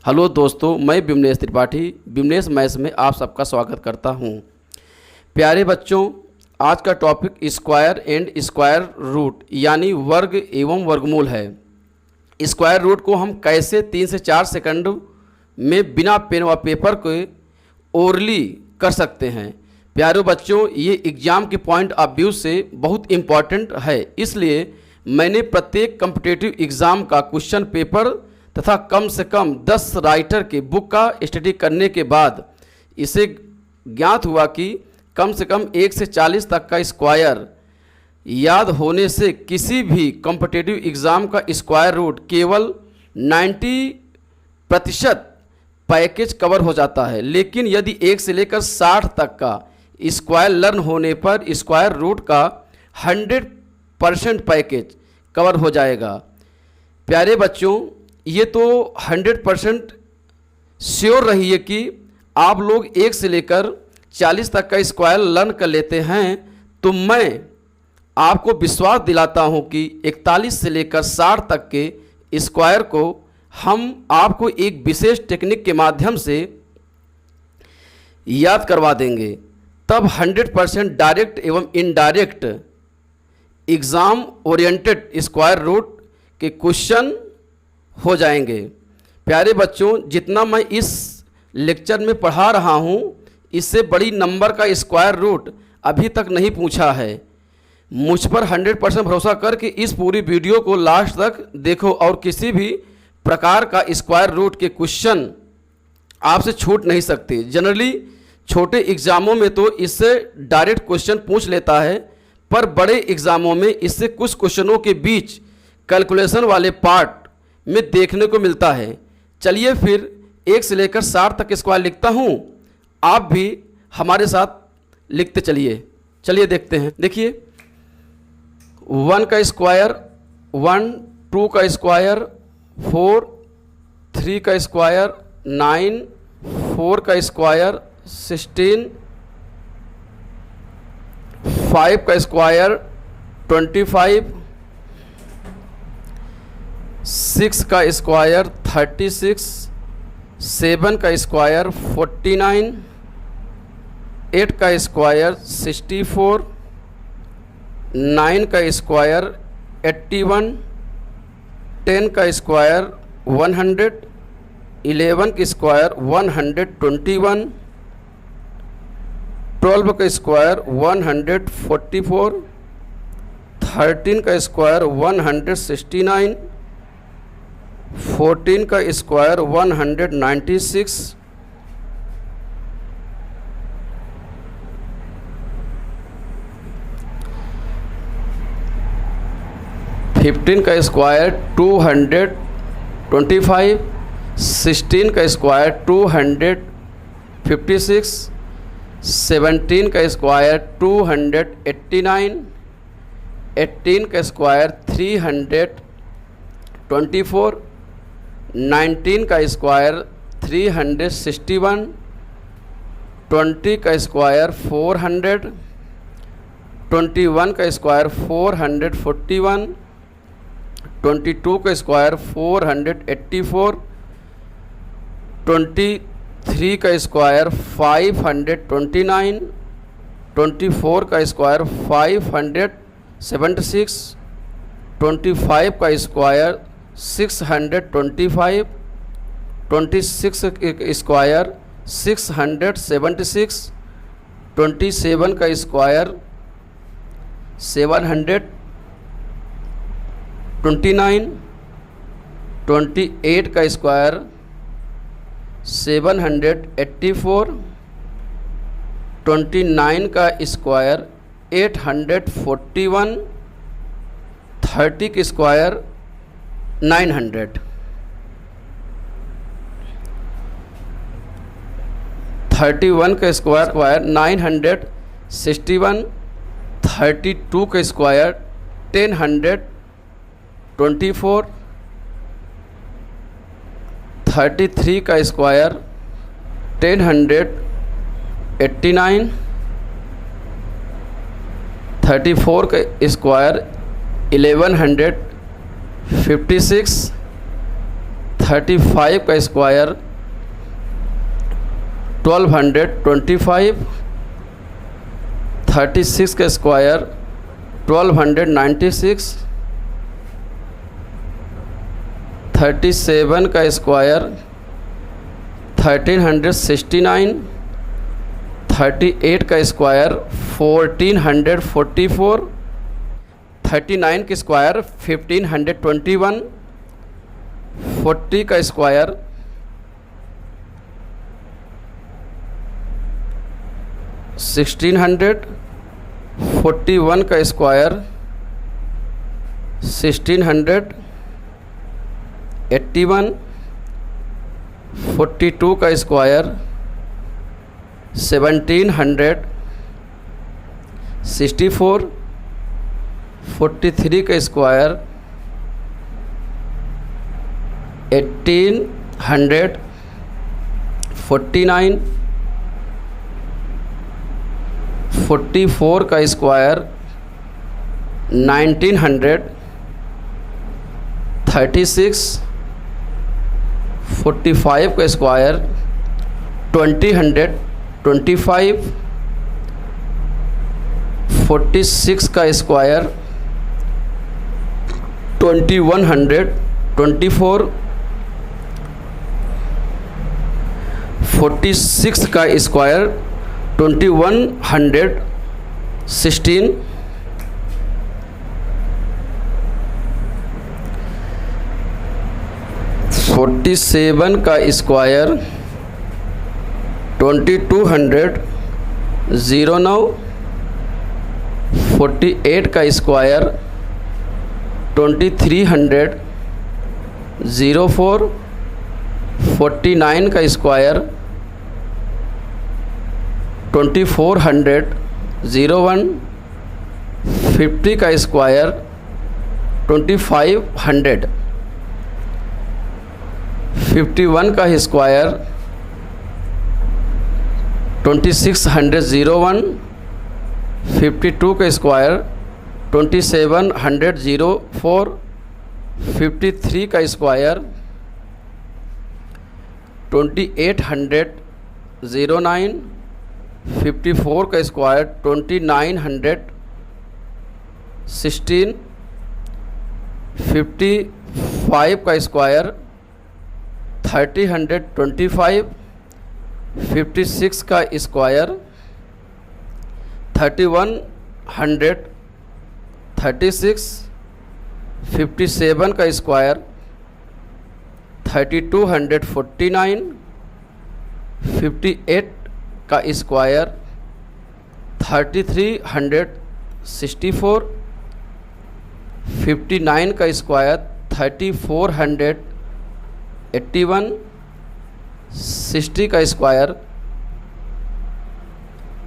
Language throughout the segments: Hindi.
हेलो दोस्तों, मैं विमलेश त्रिपाठी विमलेश मैथ्स में आप सबका स्वागत करता हूं। प्यारे बच्चों, आज का topic square and square root यानी वर्ग एवं वर्गमूल है। स्क्वायर रूट को हम कैसे 3 से 4 सेकंड में बिना पेन व पेपर के ओरली कर सकते हैं। प्यारे बच्चों, ये एग्ज़ाम के पॉइंट ऑफ व्यू से बहुत इम्पॉर्टेंट है, इसलिए मैंने प्रत्येक कॉम्पिटिटिव एग्ज़ाम का क्वेश्चन पेपर तथा कम से कम 10 राइटर के बुक का स्टडी करने के बाद इसे ज्ञात हुआ कि कम से कम 1 से 40 तक का स्क्वायर याद होने से किसी भी कॉम्पिटिटिव एग्ज़ाम का स्क्वायर रूट केवल 90% पैकेज कवर हो जाता है। लेकिन यदि 1 से लेकर 60 तक का स्क्वायर लर्न होने पर स्क्वायर रूट का 100% पैकेज कवर हो जाएगा। प्यारे बच्चों, ये तो 100% श्योर रहिए कि आप लोग 1 से लेकर 40 तक का स्क्वायर लर्न कर लेते हैं, तो मैं आपको विश्वास दिलाता हूं कि 41 से लेकर 60 तक के स्क्वायर को हम आपको एक विशेष टेक्निक के माध्यम से याद करवा देंगे। तब 100% डायरेक्ट एवं indirect exam oriented square root के क्वेश्चन हो जाएंगे। प्यारे बच्चों, जितना मैं इस लेक्चर में पढ़ा रहा हूँ, इससे बड़ी नंबर का स्क्वायर रूट अभी तक नहीं पूछा है। मुझ पर 100% भरोसा करके इस पूरी वीडियो को लास्ट तक देखो और किसी भी प्रकार का स्क्वायर रूट के क्वेश्चन आपसे छूट नहीं सकते। जनरली छोटे एग्ज़ामों में तो इससे डायरेक्ट क्वेश्चन पूछ लेता है, पर बड़े एग्ज़ामों में इससे कुछ क्वेश्चनों के बीच कैलकुलेशन वाले पार्ट में देखने को मिलता है। चलिए फिर 1 से लेकर 60 तक स्क्वायर लिखता हूँ, आप भी हमारे साथ लिखते चलिए देखते हैं। देखिए, 1 का स्क्वायर 1, 2 का स्क्वायर 4, 3 का स्क्वायर 9, 4 का स्क्वायर 16, 5 का स्क्वायर 25, 6 का स्क्वायर 36, 7 का स्क्वायर 49, 8 का स्क्वायर 64, 9 का स्क्वायर 81, 10 का स्क्वायर 100, 11 का स्क्वायर 121, 12 का स्क्वायर 144, 13 का स्क्वायर 169, 14 का स्क्वायर 196, 15 का स्क्वायर 225, 16 का स्क्वायर 256, 17 का स्क्वायर 289, 18 का स्क्वायर 324, 19 का स्क्वायर 361, 20 का स्क्वायर 400, 21 का स्क्वायर 441, 22 का स्क्वायर 484, 23 का स्क्वायर 529, 24 का स्क्वायर 576, 25 का स्क्वायर 625, 26 का स्क्वायर 676, 27 का स्क्वायर 729, 28 का स्क्वायर 784, 29 का स्क्वायर 841, 30 का स्क्वायर 900, 31 का स्क्वायर 961, 32 का स्क्वायर 1024, 33 का स्क्वायर 1089, 34 का स्क्वायर 1156, 35 का स्क्वायर 1225, 36 का स्क्वायर 1296, 37 का स्क्वायर 1369, 38 का स्क्वायर 1444, 39 का स्क्वायर 1521, 40 का स्क्वायर 1600, 41 का स्क्वायर 1600, 81, 42 का स्क्वायर 1700, 64, 43 का स्क्वायर 1800, 49, 44 का स्क्वायर 1900, 36, 45 का स्क्वायर 2025, 46 का स्क्वायर 2124, 46 का स्क्वायर 2116, 47 का स्क्वायर 2209, 48 का स्क्वायर 2304, 49 का स्क्वायर 2401, 50 का स्क्वायर 2500, 51 का स्क्वायर 2601, 52 का स्क्वायर 2704, 53 का स्क्वायर 2809, 54 का स्क्वायर 2916, 55 का स्क्वायर 3025, 56 का स्क्वायर 3136, 57 का स्क्वायर 3249, 58 का स्क्वायर 3364, 59 का स्क्वायर 3481, 60 का स्क्वायर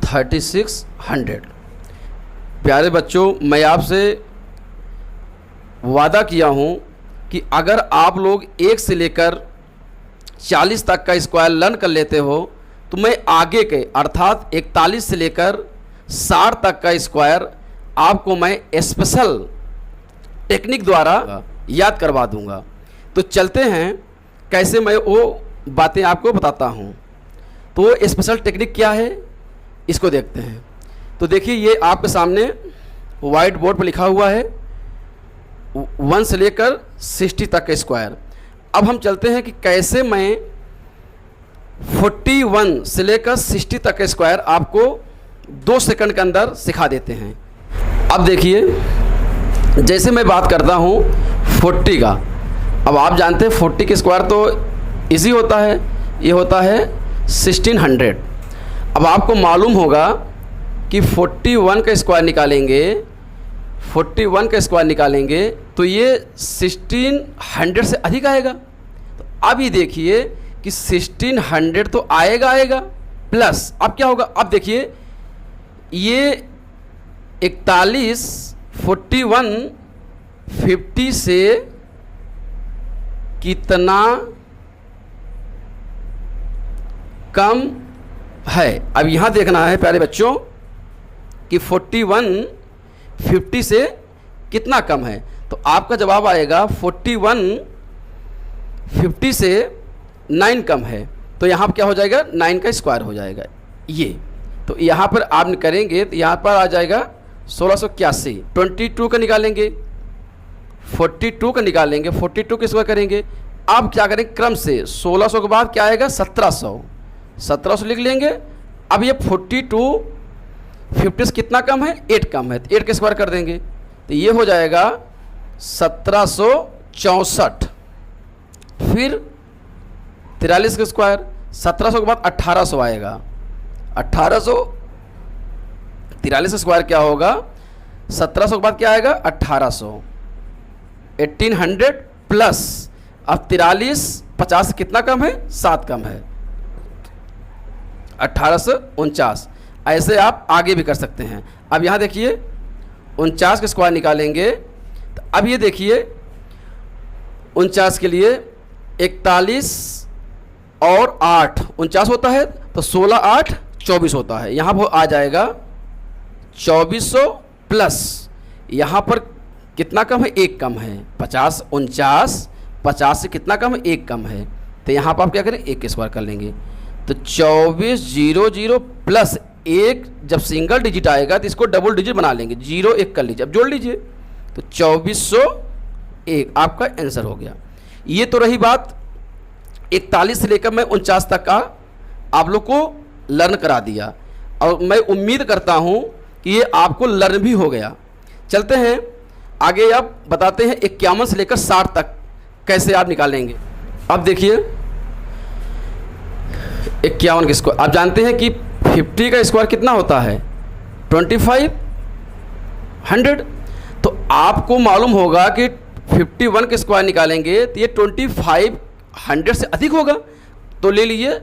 3600। प्यारे बच्चों, मैं आपसे वादा किया हूँ कि अगर आप लोग 1 से लेकर 40 तक का स्क्वायर लर्न कर लेते हो तो मैं आगे के अर्थात 41 से लेकर 60 तक का स्क्वायर आपको मैं स्पेशल टेक्निक द्वारा याद करवा दूंगा। तो चलते हैं, कैसे मैं वो बातें आपको बताता हूँ। तो वो स्पेशल टेक्निक क्या है, इसको देखते हैं। तो देखिए, ये आपके सामने वाइट बोर्ड पर लिखा हुआ है 1 से लेकर 60 तक का स्क्वायर। अब हम चलते हैं कि कैसे मैं 41 से लेकर 60 तक का स्क्वायर आपको 2 सेकंड के अंदर सिखा देते हैं। अब देखिए, जैसे मैं बात करता हूँ 40 का, अब आप जानते हैं 40 के स्क्वायर तो इजी होता है, ये होता है 1600। अब आपको मालूम होगा कि 41 का स्क्वायर निकालेंगे, 41 का स्क्वायर निकालेंगे तो ये 1600 से अधिक आएगा। तो अब ये देखिए कि 1600 तो आएगा प्लस अब क्या होगा। अब देखिए, ये 41 41 50 से कितना कम है। अब यहाँ देखना है प्यारे बच्चों कि 41 50 से कितना कम है। तो आपका जवाब आएगा 41 50 से 9 कम है, तो यहाँ पर क्या हो जाएगा, 9 का स्क्वायर हो जाएगा ये। तो यहाँ पर आप करेंगे तो यहाँ पर आ जाएगा 1681। 22 का निकालेंगे, 42 का निकालेंगे, 42 के स्क्वायर करेंगे। अब क्या करेंगे, क्रम से 1600 के बाद क्या आएगा, 1700 लिख लेंगे। अब ये 42 50 से कितना कम है, 8 कम है, तो 8 के स्क्वायर कर देंगे, तो ये हो जाएगा 1764। फिर 43 का स्क्वायर, 1700 के बाद 1800 आएगा, 43 का स्क्वायर क्या होगा, 1700 के बाद क्या आएगा, 1800, 1800 प्लस, अब 43 50 से कितना कम है, 7 कम है, 1849। ऐसे आप आगे भी कर सकते हैं। अब यहाँ देखिए 49 के स्क्वायर निकालेंगे, तो अब ये देखिए 49 के लिए 41 और 8 49 होता है, तो 16 8 24 होता है। यहाँ वो आ जाएगा 2400 प्लस, यहाँ पर कितना कम है, 1 कम है, 50 50 से कितना कम है, 1 कम है, तो यहाँ पर आप क्या करें, 1 के स्क्वायर कर लेंगे। तो 2400 प्लस 1, जब सिंगल डिजिट आएगा तो इसको डबल डिजिट बना लेंगे, 0 1 कर लीजिए, अब जोड़ लीजिए, तो 2401 आपका आंसर हो गया। ये तो रही बात 41 से लेकर मैं 49 तक का आप लोग को लर्न करा दिया, और मैं उम्मीद करता हूँ कि ये आपको लर्न भी हो गया। चलते हैं आगे, अब बताते हैं 51 से लेकर 60 तक कैसे आप निकालेंगे। अब देखिए 51 के स्क्वायर, आप जानते हैं कि 50 का स्क्वायर कितना होता है, 2500। तो आपको मालूम होगा कि 51 के स्क्वायर निकालेंगे तो ये 2500 से अधिक होगा, तो ले लीजिए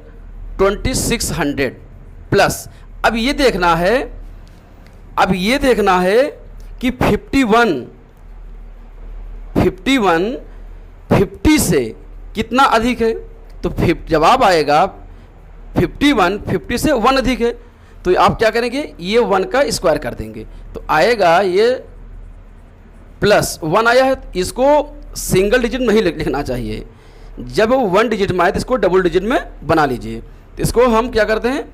2600 प्लस। अब ये देखना है कि 51 50 से कितना अधिक है, तो जवाब आएगा 51 50 से 1 अधिक है, तो आप क्या करेंगे, ये 1 का स्क्वायर कर देंगे, तो आएगा ये प्लस 1 आया है। इसको सिंगल डिजिट नहीं लिखना चाहिए, जब 1 डिजिट में आए तो इसको डबल डिजिट में बना लीजिए। तो इसको हम क्या करते हैं,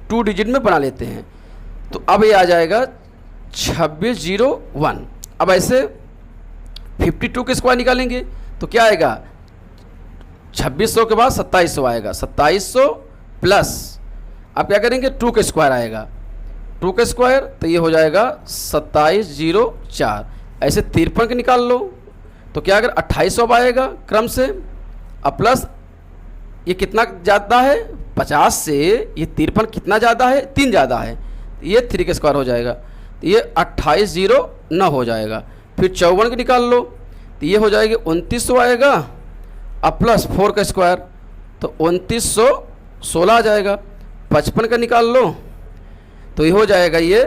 2 डिजिट में बना लेते हैं। तो अब ये आ जाएगा 2601। अब ऐसे 52 के स्क्वायर निकालेंगे तो क्या आएगा, 2600 के बाद 2700 आएगा, 2700 प्लस, आप क्या करेंगे, 2 के स्क्वायर आएगा, 2 के स्क्वायर, तो ये हो जाएगा 2704। ऐसे 53 के निकाल लो, तो क्या अगर 2800 आएगा क्रम से, अब प्लस ये कितना ज़्यादा है, 50 से ये 53 कितना ज़्यादा है, 3 ज़्यादा है, तो ये 3 के स्क्वायर हो जाएगा, तो ये 2809 हो जाएगा। फिर 54 के निकाल लो, तो ये हो जाएगी 2900 आएगा, अब प्लस 4 का स्क्वायर, तो 2916 आ जाएगा। 55 का निकाल लो, तो ये हो जाएगा ये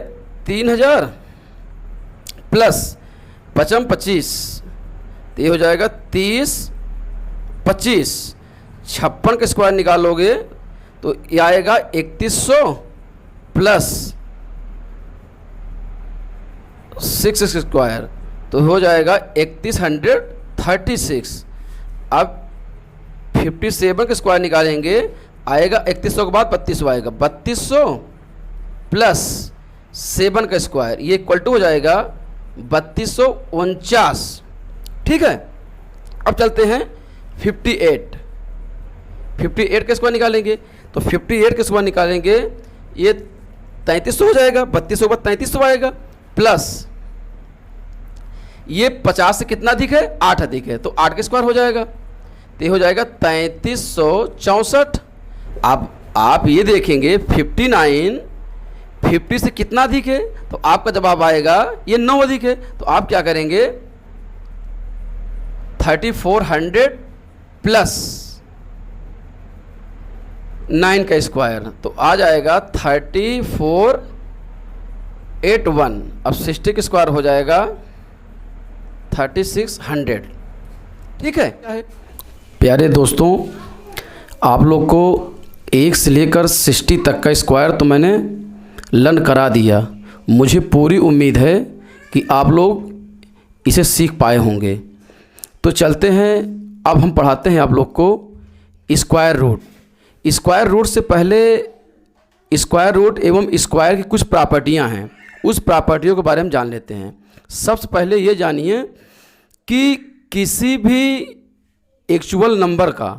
3000 प्लस 55 25, तो ये हो जाएगा 30 25। 56 के स्क्वायर निकालोगे तो ये आएगा 3100 प्लस 6 स्क्वायर, तो हो जाएगा 3136। अब 57 के स्क्वायर निकालेंगे, आएगा 3100 के बाद 3200 आएगा, 3200 प्लस 7 का स्क्वायर, ये इक्वल टू हो जाएगा 3249। ठीक है, अब चलते हैं 58 के स्क्वायर निकालेंगे, तो 58 के स्क्वायर निकालेंगे, ये 3300 हो जाएगा, 3200 के बाद 3300 आएगा, प्लस ये 50 से कितना अधिक है, 8 अधिक है, तो 8 के स्क्वायर हो जाएगा, तो ये हो जाएगा 3364। अब आप ये देखेंगे 59 50 से कितना अधिक है, तो आपका जवाब आएगा ये 9 अधिक है, तो आप क्या करेंगे, 3400 प्लस 9 का स्क्वायर, तो आ जाएगा 3481। अब 60 का स्क्वायर हो जाएगा 3600। ठीक है प्यारे दोस्तों, आप लोग को 1 से लेकर 60 तक का स्क्वायर तो मैंने लर्न करा दिया। मुझे पूरी उम्मीद है कि आप लोग इसे सीख पाए होंगे। तो चलते हैं अब हम पढ़ाते हैं आप लोग को स्क्वायर रूट। स्क्वायर रूट से पहले स्क्वायर रूट एवं स्क्वायर की कुछ प्रॉपर्टियां हैं, उस प्रॉपर्टियों के बारे में जान लेते हैं। सबसे पहले ये जानिए कि किसी भी एक्चुअल नंबर का,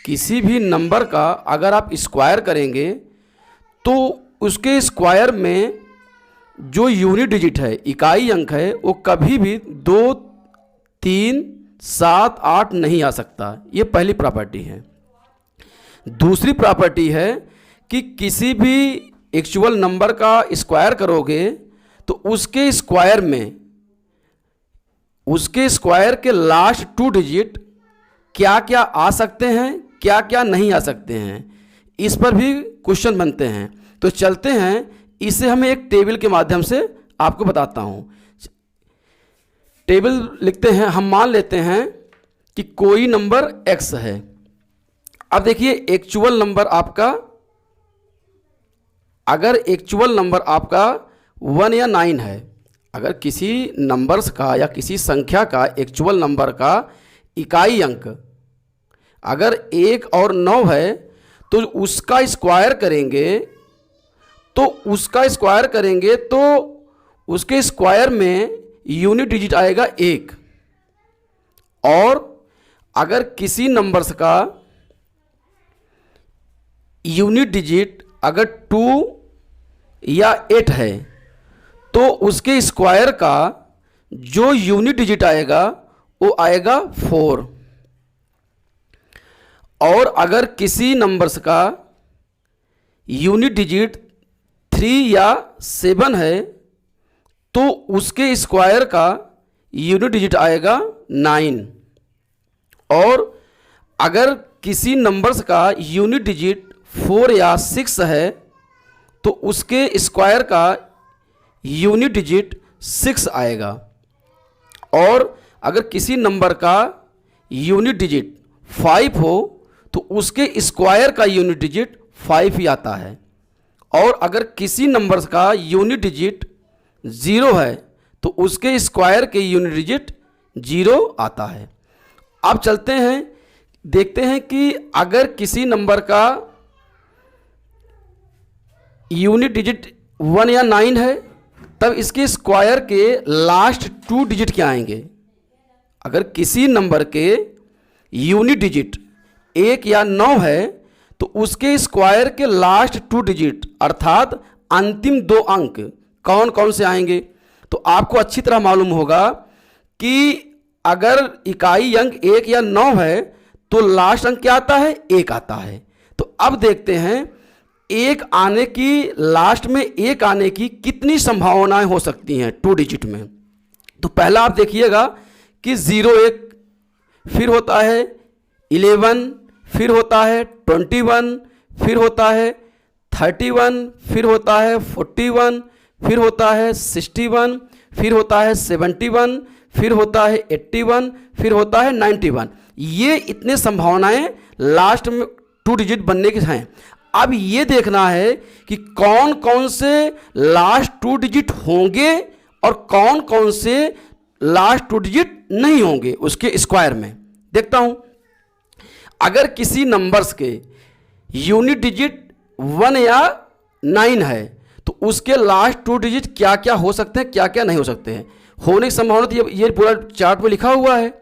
किसी भी नंबर का अगर आप स्क्वायर करेंगे तो उसके स्क्वायर में जो यूनिट डिजिट है, इकाई अंक है, वो कभी भी 2, 3, 7, 8 नहीं आ सकता। ये पहली प्रॉपर्टी है। दूसरी प्रॉपर्टी है कि किसी भी एक्चुअल नंबर का स्क्वायर करोगे तो उसके स्क्वायर में, उसके स्क्वायर के लास्ट 2 डिजिट क्या क्या आ सकते हैं, क्या क्या नहीं आ सकते हैं, इस पर भी क्वेश्चन बनते हैं। तो चलते हैं, इसे हम एक टेबल के माध्यम से आपको बताता हूं। टेबल लिखते हैं। हम मान लेते हैं कि कोई नंबर x है। अब देखिए एक्चुअल नंबर आपका, अगर एक्चुअल नंबर आपका 1 या 9 है, अगर किसी नंबर्स का या किसी संख्या का एक्चुअल नंबर का इकाई अंक अगर 1 और 9 है तो उसका स्क्वायर करेंगे, तो उसके स्क्वायर में यूनिट डिजिट आएगा 1। और अगर किसी नंबर्स का यूनिट डिजिट अगर 2 या 8 है तो उसके स्क्वायर का जो यूनिट डिजिट आएगा वो आएगा 4। और अगर किसी नंबर्स का यूनिट डिजिट 3 या 7 है तो उसके स्क्वायर का यूनिट डिजिट आएगा 9। और अगर किसी नंबर्स का यूनिट डिजिट 4 या 6 है तो उसके स्क्वायर का यूनिट डिजिट 6 आएगा। और अगर किसी नंबर का यूनिट डिजिट 5 हो तो उसके स्क्वायर का यूनिट डिजिट 5 ही आता है। और अगर किसी नंबर्स का यूनिट डिजिट 0 है तो उसके स्क्वायर के यूनिट डिजिट 0 आता है। अब चलते हैं, देखते हैं कि अगर किसी नंबर का यूनिट डिजिट 1 या 9 है तब इसके स्क्वायर के लास्ट 2 डिजिट क्या आएंगे। अगर किसी नंबर के यूनिट डिजिट 1 या 9 है तो उसके स्क्वायर के लास्ट 2 डिजिट अर्थात अंतिम 2 अंक कौन कौन से आएंगे। तो आपको अच्छी तरह मालूम होगा कि अगर इकाई अंक 1 या 9 है तो लास्ट अंक क्या आता है, 1 आता है। तो अब देखते हैं एक आने की, लास्ट में 1 आने की कितनी संभावनाएं हो सकती हैं 2 डिजिट में। तो पहला आप देखिएगा कि 0 1, फिर होता है 11, फिर होता है 21, फिर होता है 31, फिर होता है 41, फिर होता है 61, फिर होता है 71, फिर होता है 81, फिर होता है 91। ये इतने संभावनाएं लास्ट में 2 डिजिट बनने की हैं। अब ये देखना है कि कौन कौन से लास्ट 2 डिजिट होंगे और कौन कौन से लास्ट 2 डिजिट नहीं होंगे उसके स्क्वायर में। देखता हूं, अगर किसी नंबर्स के यूनिट डिजिट 1 या 9 है तो उसके लास्ट 2 डिजिट क्या क्या हो सकते हैं, क्या क्या नहीं हो सकते हैं। होने की संभावना तो ये पूरा चार्ट में लिखा हुआ है।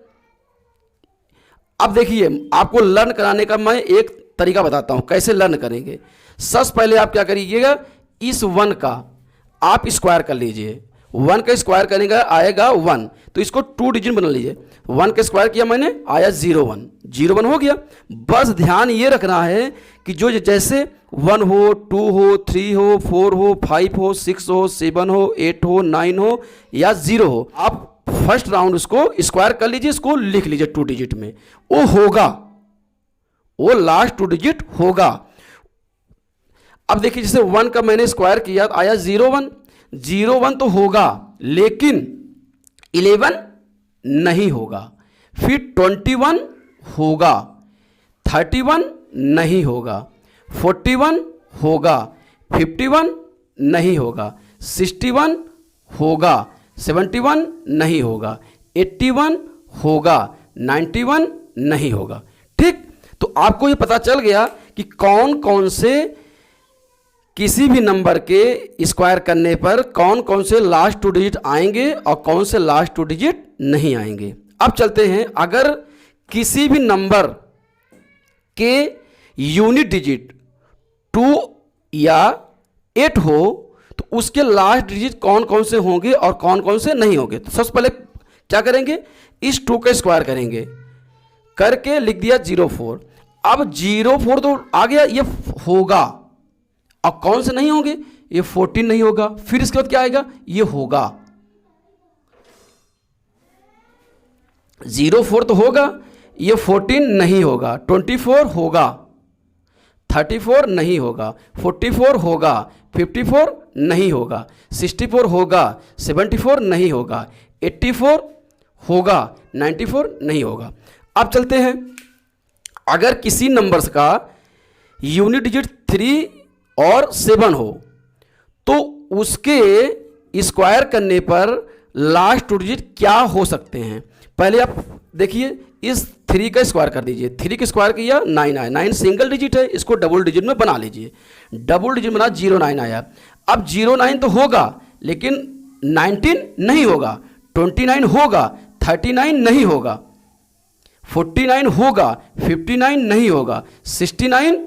अब देखिए, आपको लर्न कराने का मैं एक तरीका बताता हूं कैसे लर्न करेंगे। सबसे पहले आप क्या करिएगा, इस 1 का आप स्क्वायर कर लीजिए। 1 का स्क्वायर करेंगे आएगा 1, तो इसको 2 डिजिट बना लीजिए। 1 का स्क्वायर किया मैंने, आया 0 1, 0 1 हो गया। बस ध्यान ये रखना है कि जो जैसे 1 हो, 2 हो, 3 हो, 4 हो, 5 हो, 6 हो, 7 हो, 8 हो, 9 हो या 0 हो, आप फर्स्ट राउंड उसको स्क्वायर कर लीजिए, इसको लिख लीजिए 2 डिजिट में। वो होगा, वो लास्ट 2 डिजिट होगा। अब देखिए जैसे 1 का मैंने स्क्वायर किया आया 0 1, 0 1 तो होगा लेकिन 11 नहीं होगा। फिर 21 होगा, 31 नहीं होगा, 41 होगा, 51 नहीं होगा, 61 होगा, 71 नहीं होगा, 81 होगा, 91 नहीं होगा। ठीक, तो आपको ये पता चल गया कि कौन कौन से किसी भी नंबर के स्क्वायर करने पर कौन कौन से लास्ट 2 डिजिट आएंगे और कौन से लास्ट 2 डिजिट नहीं आएंगे। अब चलते हैं, अगर किसी भी नंबर के यूनिट डिजिट 2 या 8 हो तो उसके लास्ट डिजिट कौन कौन से होंगे और कौन कौन से नहीं होंगे। तो सबसे पहले क्या करेंगे, इस 2 का स्क्वायर करेंगे, करके लिख दिया 04। अब 04 तो आ गया, ये होगा। अब कौन से नहीं होंगे, ये 14 नहीं होगा। फिर इसके बाद क्या आएगा, ये होगा। 04 तो होगा, ये 14 नहीं होगा। 24 होगा, 34 नहीं होगा, 44 होगा, 54 नहीं होगा, 64 होगा, 74 नहीं होगा, 84 होगा, 94 नहीं होगा। अब चलते हैं, अगर किसी नंबर्स का यूनिट डिजिट 3 और 7 हो तो उसके स्क्वायर करने पर लास्ट 2 डिजिट क्या हो सकते हैं। पहले आप देखिए, इस 3 का स्क्वायर कर दीजिए। 3 का स्क्वायर किया 9 आया। 9 सिंगल डिजिट है, इसको डबल डिजिट में बना लीजिए। डबल डिजिट बना 09 आया। अब 09 तो होगा लेकिन 19 नहीं होगा, 29 होगा, 39 नहीं होगा, 49 होगा, 59 नहीं होगा, 69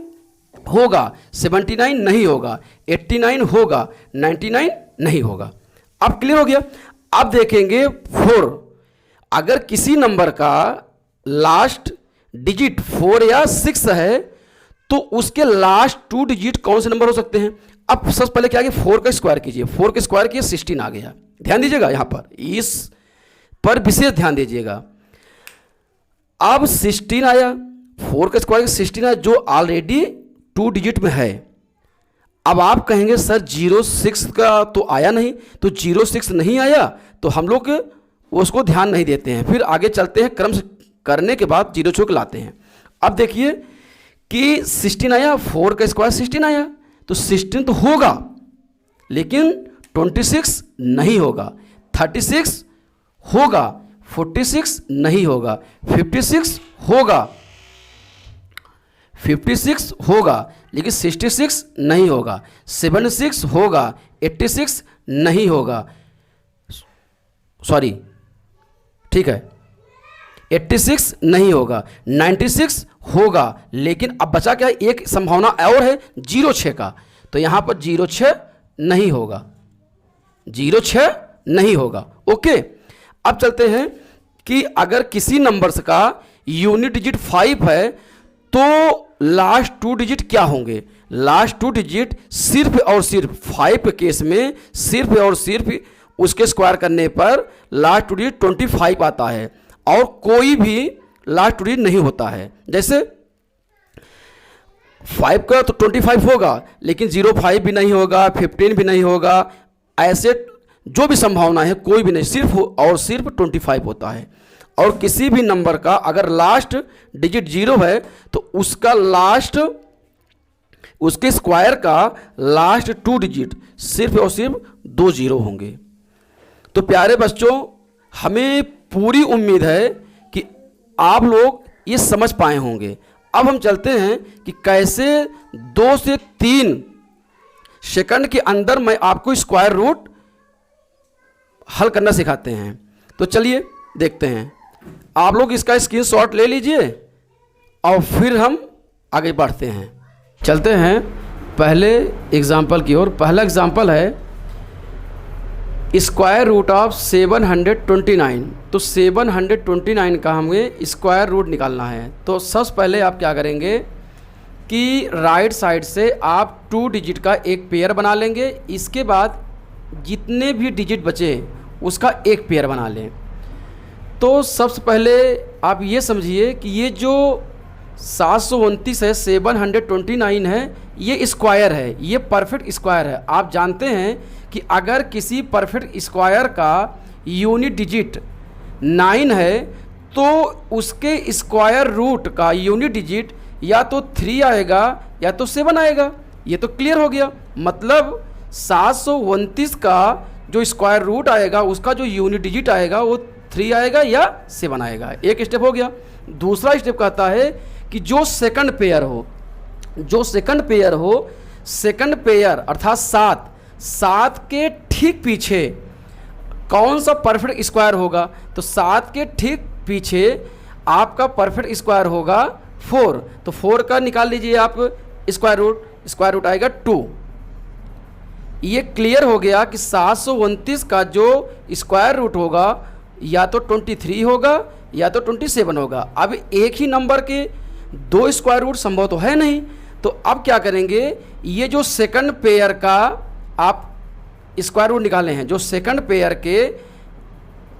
होगा, 79 नहीं होगा, 89 होगा, 99 नहीं होगा। अब क्लियर हो गया। अब देखेंगे 4, अगर किसी नंबर का लास्ट डिजिट 4 या 6 है तो उसके लास्ट 2 डिजिट कौन से नंबर हो सकते हैं। अब सबसे पहले क्या किया, 4 का स्क्वायर कीजिए। 4 का स्क्वायर किया 16 आ गया। ध्यान दीजिएगा, यहां पर इस पर विशेष ध्यान दीजिएगा। अब 16 आया, 4 का स्क्वायर 16 आया, जो ऑलरेडी 2 डिजिट में है। अब आप कहेंगे सर 06 का तो आया नहीं, तो 06 नहीं आया तो हम लोग उसको ध्यान नहीं देते हैं। फिर आगे चलते हैं, क्रम से करने के बाद 06 लाते हैं। अब देखिए कि 16 आया, 4 का स्क्वायर 16 आया, तो 16 तो होगा लेकिन 26 नहीं होगा, 36 होगा, 46 नहीं होगा, 56 होगा, 56 होगा लेकिन 66 नहीं होगा, 76 होगा, 86 नहीं होगा, सॉरी ठीक है 86 नहीं होगा, 96 होगा। लेकिन अब बचा क्या, एक संभावना और है 06 का, तो यहां पर 06 नहीं होगा, 06 नहीं होगा। ओके, अब चलते हैं कि अगर किसी नंबर्स का यूनिट डिजिट 5 है तो लास्ट 2 डिजिट क्या होंगे। लास्ट 2 डिजिट सिर्फ और सिर्फ 5 के केस में सिर्फ और सिर्फ उसके स्क्वायर करने पर लास्ट 2 डिजिट 25 आता है और कोई भी लास्ट 2 डिजिट नहीं होता है। जैसे 5 का तो 25 होगा लेकिन 05 भी नहीं होगा, 15 भी नहीं होगा, ऐसे जो भी संभावना है कोई भी नहीं, सिर्फ और सिर्फ 25 होता है। और किसी भी नंबर का अगर लास्ट डिजिट 0 है तो उसका लास्ट, उसके स्क्वायर का लास्ट 2 डिजिट सिर्फ और सिर्फ 2 0 होंगे। तो प्यारे बच्चों, हमें पूरी उम्मीद है कि आप लोग ये समझ पाए होंगे। अब हम चलते हैं कि कैसे 2 से 3 सेकंड के अंदर मैं आपको स्क्वायर रूट हल करना सिखाते हैं। तो चलिए देखते हैं। आप लोग इसका स्क्रीनशॉट ले लीजिए और फिर हम आगे बढ़ते हैं। चलते हैं पहले एग्जाम्पल की ओर। पहला एग्जाम्पल है स्क्वायर रूट ऑफ 729। तो 729 का हमें स्क्वायर रूट निकालना है। तो सबसे पहले आप क्या करेंगे कि राइट साइड से आप 2 डिजिट का एक पेयर बना लेंगे। इसके बाद जितने भी डिजिट बचे उसका एक पेयर बना लें। तो सबसे पहले आप ये समझिए कि ये जो 729 है, 729 है, ये स्क्वायर है, ये परफेक्ट स्क्वायर है। आप जानते हैं कि अगर किसी परफेक्ट स्क्वायर का यूनिट डिजिट 9 है तो उसके स्क्वायर रूट का यूनिट डिजिट या तो 3 आएगा या तो 7 आएगा। ये तो क्लियर हो गया। मतलब 729 का जो स्क्वायर रूट आएगा उसका जो यूनिट डिजिट आएगा वो 3 आएगा या 7 आएगा। एक स्टेप हो गया। दूसरा स्टेप कहता है कि जो सेकंड पेयर हो, सेकंड पेयर अर्थात 7 के ठीक पीछे कौन सा परफेक्ट स्क्वायर होगा। तो 7 के ठीक पीछे आपका परफेक्ट स्क्वायर होगा 4, तो 4 का निकाल लीजिए आप स्क्वायर रूट आएगा 2। ये क्लियर हो गया कि 729 का जो स्क्वायर रूट होगा या तो 23 होगा या तो 27 होगा। अब एक ही नंबर के 2 स्क्वायर रूट संभव तो है नहीं, तो अब क्या करेंगे, ये जो सेकंड पेयर का आप स्क्वायर रूट निकाले हैं, जो सेकंड पेयर के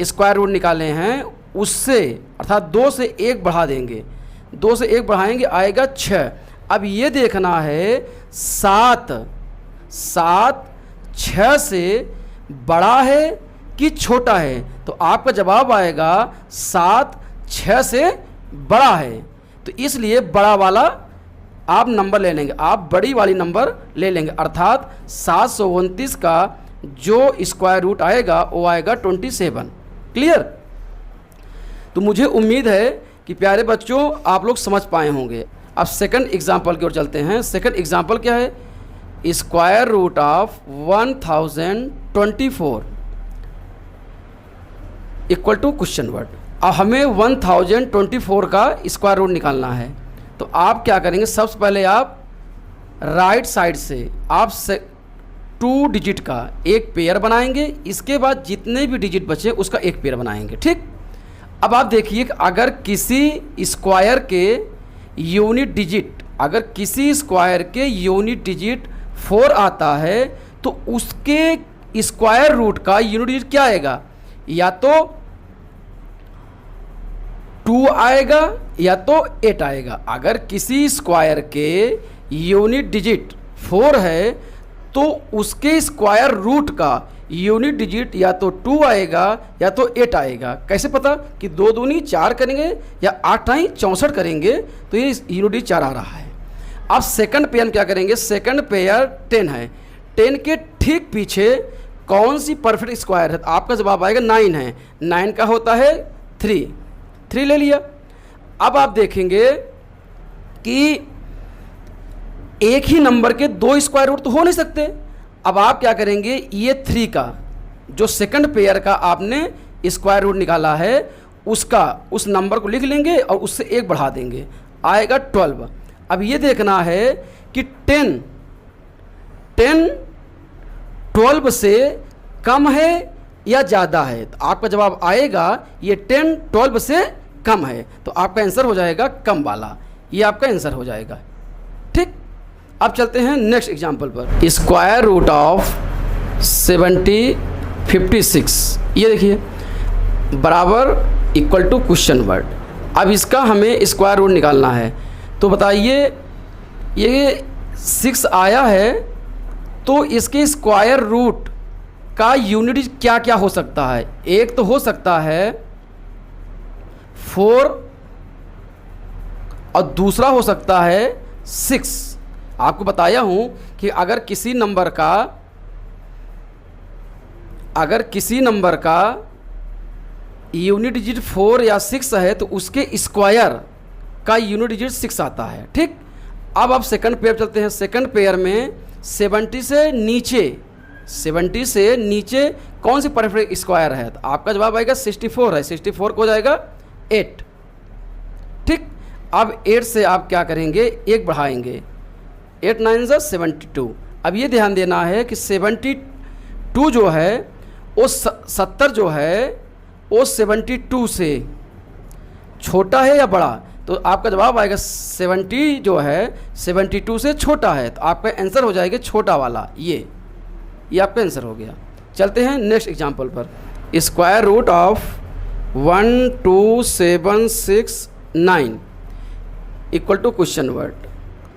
स्क्वायर रूट निकाले हैं उससे अर्थात 2 से 1 बढ़ा देंगे, 2 से 1 बढ़ाएंगे आएगा 6। अब ये देखना है 7 6 से बड़ा है कि छोटा है, तो आपका जवाब आएगा 7 6 से बड़ा है। तो इसलिए बड़ा वाला आप नंबर ले लेंगे, आप बड़ी वाली नंबर ले लेंगे, अर्थात 729 का जो स्क्वायर रूट आएगा वो आएगा 27। क्लियर। तो मुझे उम्मीद है कि प्यारे बच्चों आप लोग समझ पाए होंगे। अब सेकंड एग्जाम्पल की ओर चलते हैं। सेकंड एग्जाम्पल क्या है, square root of 1024 equal to question word. अब हमें 1024 का स्क्वायर रूट निकालना है, तो आप क्या करेंगे, सबसे पहले आप राइट साइड से आप 2 डिजिट का एक पेयर बनाएंगे, इसके बाद जितने भी डिजिट बचे उसका एक पेयर बनाएंगे। ठीक। अब आप देखिए कि अगर किसी स्क्वायर के यूनिट डिजिट, अगर किसी स्क्वायर के यूनिट डिजिट 4 आता है तो उसके स्क्वायर रूट का यूनिट डिजिट क्या आएगा, या तो 2 आएगा या तो 8 आएगा। अगर किसी स्क्वायर के यूनिट डिजिट 4 है तो उसके स्क्वायर रूट का यूनिट डिजिट या तो 2 आएगा या तो 8 आएगा। कैसे पता कि 2 दूनी 4 करेंगे या 8 आई 64 करेंगे, तो ये यूनिट डिजिट 4 आ रहा है। अब सेकंड पेयर क्या करेंगे, सेकंड पेयर 10 है, 10 के ठीक पीछे कौन सी परफेक्ट स्क्वायर है, तो आपका जवाब आएगा 9 है। 9 का होता है 3 ले लिया। अब आप देखेंगे कि एक ही नंबर के 2 स्क्वायर रूट तो हो नहीं सकते। अब आप क्या करेंगे, ये 3 का जो सेकंड पेयर का आपने स्क्वायर रूट निकाला है उसका उस नंबर को लिख लेंगे और उससे 1 बढ़ा देंगे, आएगा 12। अब ये देखना है कि 10 12 से कम है या ज़्यादा है, तो आपका जवाब आएगा ये 10 12 से कम है, तो आपका आंसर हो जाएगा कम वाला, ये आपका आंसर हो जाएगा। ठीक। अब चलते हैं नेक्स्ट एग्जांपल पर। स्क्वायर रूट ऑफ 56, ये देखिए बराबर इक्वल टू क्वेश्चन वर्ड। अब इसका हमें स्क्वायर रूट निकालना है, तो बताइए ये 6 आया है तो इसके स्क्वायर रूट का यूनिट क्या क्या हो सकता है। एक तो हो सकता है 4 और दूसरा हो सकता है 6। आपको बताया हूं कि अगर किसी नंबर का यूनिट डिजिट 4 या 6 है तो उसके स्क्वायर का यूनिट डिजिट 6 आता है। ठीक। अब आप सेकंड पेयर चलते हैं। सेकंड पेयर में 70 से नीचे कौन सी परफेक्ट स्क्वायर है, तो आपका जवाब आएगा 64 है। 64 को हो जाएगा 8। ठीक। अब 8 से आप क्या करेंगे, 1 बढ़ाएंगे, 8 9 72। अब ये ध्यान देना है कि 72 जो है वो 70 जो है वो 72 से छोटा है या बड़ा, तो आपका जवाब आएगा 70 जो है 72 से छोटा है, तो आपका आंसर हो जाएगा छोटा वाला, ये आपका आंसर हो गया। चलते हैं नेक्स्ट एग्जांपल पर। Square root of 12769 equal to question word.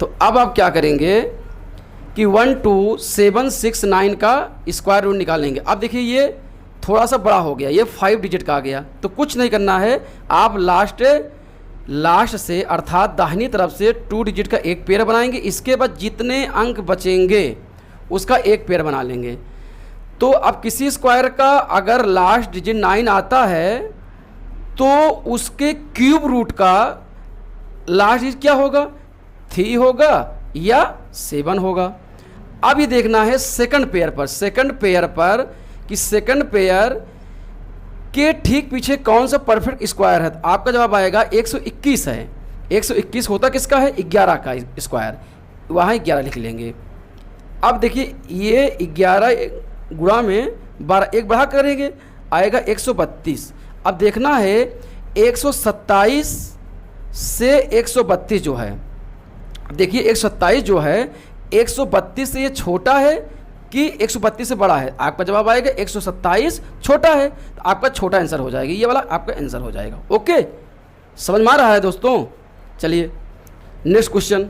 तो अब आप क्या करेंगे कि 12769 का स्क्वायर रूट निकालेंगे। अब देखिए ये थोड़ा सा बड़ा हो गया, ये 5 डिजिट का आ गया, तो कुछ नहीं करना है, आप लास्ट से अर्थात दाहिनी तरफ से 2 डिजिट का एक पेयर बनाएंगे, इसके बाद जितने अंक बचेंगे उसका एक पेयर बना लेंगे। तो अब किसी स्क्वायर का अगर लास्ट डिजिट 9 आता है तो उसके क्यूब रूट का लास्ट डिजिट क्या होगा, 3 होगा या 7 होगा। अब ये देखना है सेकंड पेयर पर कि सेकंड पेयर के ठीक पीछे कौन सा परफेक्ट स्क्वायर है। तो आपका जवाब आएगा 121 है। 121 होता किसका है, 11 का स्क्वायर, वहाँ 11 लिख लेंगे। अब देखिए ये 11 गुणा में 12, एक बढ़ा करेंगे आएगा 132। अब देखना है 127 से 132 जो है, देखिए 127 जो है 132 से ये छोटा है कि 132 से बड़ा है। आपका जवाब आएगा 127 छोटा है, तो आपका छोटा आंसर हो जाएगा, ये वाला आपका आंसर हो जाएगा। ओके, समझ में आ रहा है दोस्तों। चलिए नेक्स्ट क्वेश्चन।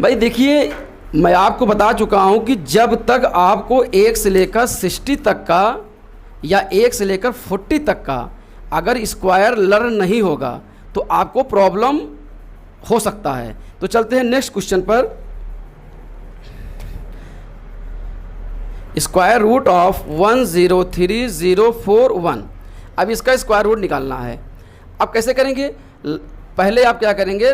भाई देखिए मैं आपको बता चुका हूं कि जब तक आपको 1 से लेकर 60 तक का या 1 से लेकर 40 तक का अगर स्क्वायर लर्न नहीं होगा तो आपको प्रॉब्लम हो सकता है। तो चलते हैं नेक्स्ट क्वेश्चन पर। Square root of 103,041। अब इसका स्क्वायर रूट निकालना है। अब कैसे करेंगे, पहले आप क्या करेंगे,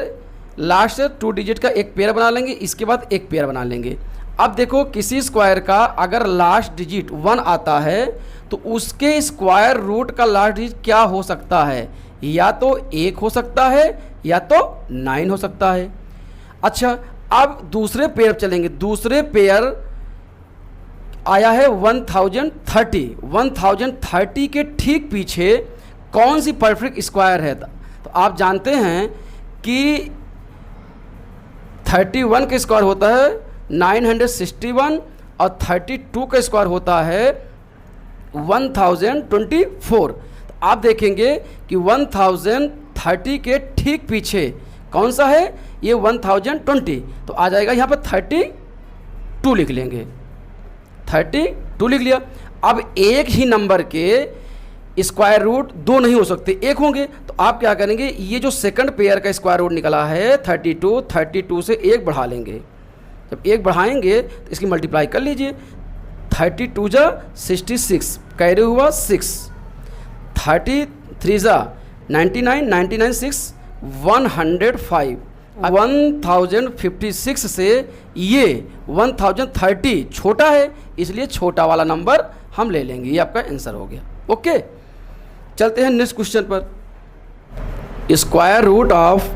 लास्ट 2 डिजिट का एक पेयर बना लेंगे, इसके बाद एक पेयर बना लेंगे। अब देखो किसी स्क्वायर का अगर लास्ट डिजिट 1 आता है तो उसके स्क्वायर रूट का लास्ट डिजिट क्या हो सकता है, या तो 1 हो सकता है या तो 9 हो सकता है। अच्छा अब दूसरे पेयर चलेंगे। दूसरे पेयर आया है 1030। 1030 के ठीक पीछे कौन सी परफेक्ट स्क्वायर है। तो आप जानते हैं कि 31 का स्क्वायर होता है 961 और 32 का स्क्वायर होता है 1024। तो आप देखेंगे कि 1030 के ठीक पीछे कौन सा है, ये 1020। तो आ जाएगा यहाँ पर 32 लिख लेंगे, 32 लिख लिया। अब एक ही नंबर के स्क्वायर रूट 2 नहीं हो सकते, 1 होंगे। तो आप क्या करेंगे, ये जो सेकंड पेयर का स्क्वायर रूट निकला है 32 से 1 बढ़ा लेंगे। जब 1 बढ़ाएंगे तो इसकी मल्टीप्लाई कर लीजिए, 32 जा 66, कैरे हुआ 6, 33 जा 99, 99 6 105। 1056 से ये 1030 छोटा है, इसलिए छोटा वाला नंबर हम ले लेंगे, ये आपका आंसर हो गया। ओके, चलते हैं नेक्स्ट क्वेश्चन पर। Square root of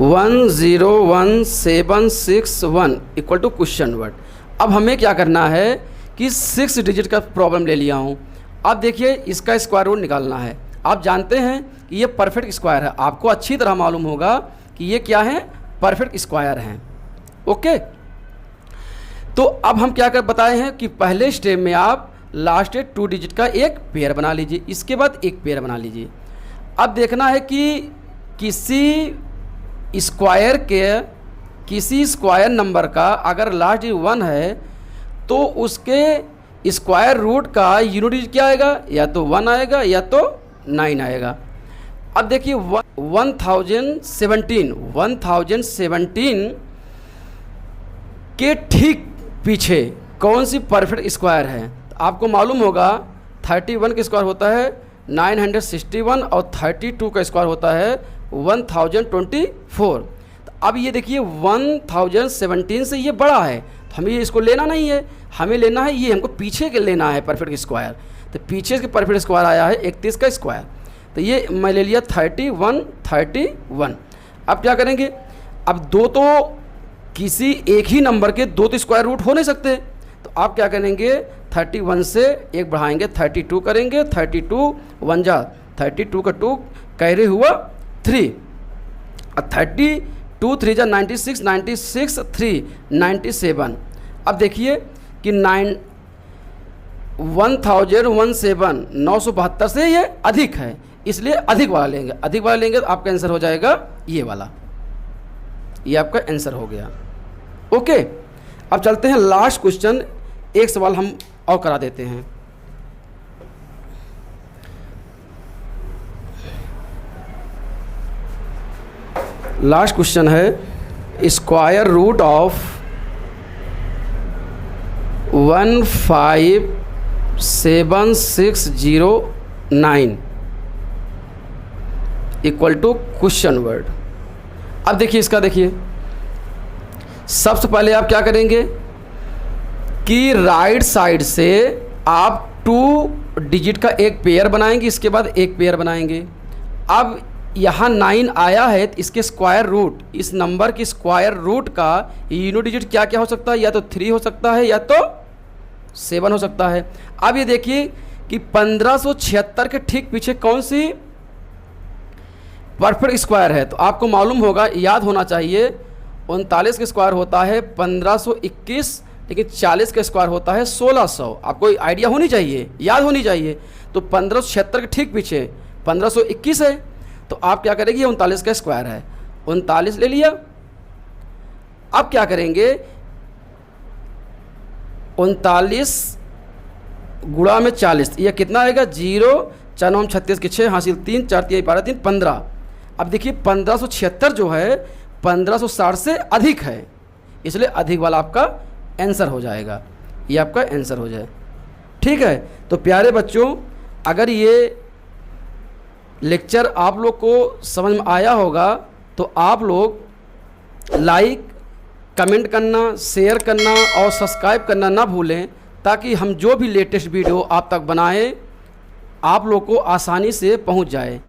101,761 equal to question word. अब हमें क्या करना है कि 6 डिजिट का प्रॉब्लम ले लिया हूँ। अब देखिए इसका स्क्वायर रूट निकालना है। आप जानते हैं कि ये परफेक्ट स्क्वायर है, आपको अच्छी तरह मालूम होगा कि ये क्या है, परफेक्ट स्क्वायर हैं। ओके, तो अब हम क्या कर बताए हैं कि पहले स्टेप में आप लास्ट 2 डिजिट का एक पेयर बना लीजिए, इसके बाद एक पेयर बना लीजिए। अब देखना है कि किसी स्क्वायर नंबर का अगर लास्ट डिजिट 1 है तो उसके स्क्वायर रूट का यूनिट डिजिट क्या आएगा, या तो 1 आएगा या तो 9 आएगा। अब देखिए 1017 के ठीक पीछे कौन सी परफेक्ट स्क्वायर है। तो आपको मालूम होगा 31 का स्क्वायर होता है 961 और 32 का स्क्वायर होता है 1024। तो अब ये देखिए 1017 से ये बड़ा है, तो हमें इसको लेना नहीं है, हमें लेना है ये, हमको पीछे के लेना है परफेक्ट स्क्वायर। तो पीछे के परफेक्ट स्क्वायर आया है 31 का स्क्वायर, तो ये मैं ले लिया 31। अब क्या करेंगे, अब दो तो किसी एक ही नंबर के 2 तो स्क्वायर रूट हो नहीं सकते, तो आप क्या करेंगे 31 से 1 बढ़ाएंगे 32 करेंगे, 32 1 जा 32 का 2 कैरे हुआ 3, 32 3 जा 96, 96 3 97। अब देखिए कि 1017 972 से ये अधिक है, इसलिए अधिक वाला लेंगे, अधिक वाला लेंगे तो आपका आंसर हो जाएगा ये वाला, ये आपका आंसर हो गया। ओके, अब चलते हैं लास्ट क्वेश्चन, एक सवाल हम और करा देते हैं। लास्ट क्वेश्चन है square root of 7609 equal to question word. अब देखिए इसका, देखिए सबसे पहले आप क्या करेंगे कि राइट साइड से आप 2 डिजिट का एक पेयर बनाएंगे, इसके बाद एक पेयर बनाएंगे। अब यहाँ 9 आया है तो इसके स्क्वायर रूट, इस नंबर की स्क्वायर रूट का यूनिट डिजिट क्या क्या हो सकता है, या तो 3 हो सकता है या तो 7 हो सकता है। अब ये देखिए कि 1576 के ठीक पीछे कौन सी परफेक्ट स्क्वायर है, तो आपको मालूम होगा, याद होना चाहिए 39 का स्क्वायर होता है 1521, लेकिन 40 का स्क्वायर होता है 1600। आपको आइडिया होनी चाहिए, याद होनी चाहिए। तो 1576 के ठीक पीछे 1521 है, तो आप क्या करेंगे, 39 का स्क्वायर है, 39 ले लिया। अब क्या करेंगे, 39 गुणा में 40, यह कितना आएगा, 0 4 9 36 के 6 हासिल 3 4 3 12 3 15। अब देखिए 1576 जो है 1560 से अधिक है, इसलिए अधिक वाला आपका आंसर हो जाएगा, ये आपका आंसर हो जाए। ठीक है, तो प्यारे बच्चों, अगर ये लेक्चर आप लोग को समझ में आया होगा तो आप लोग लाइक, कमेंट करना, शेयर करना और सब्सक्राइब करना ना भूलें, ताकि हम जो भी लेटेस्ट वीडियो आप तक बनाएं आप लोग को आसानी से पहुंच जाए।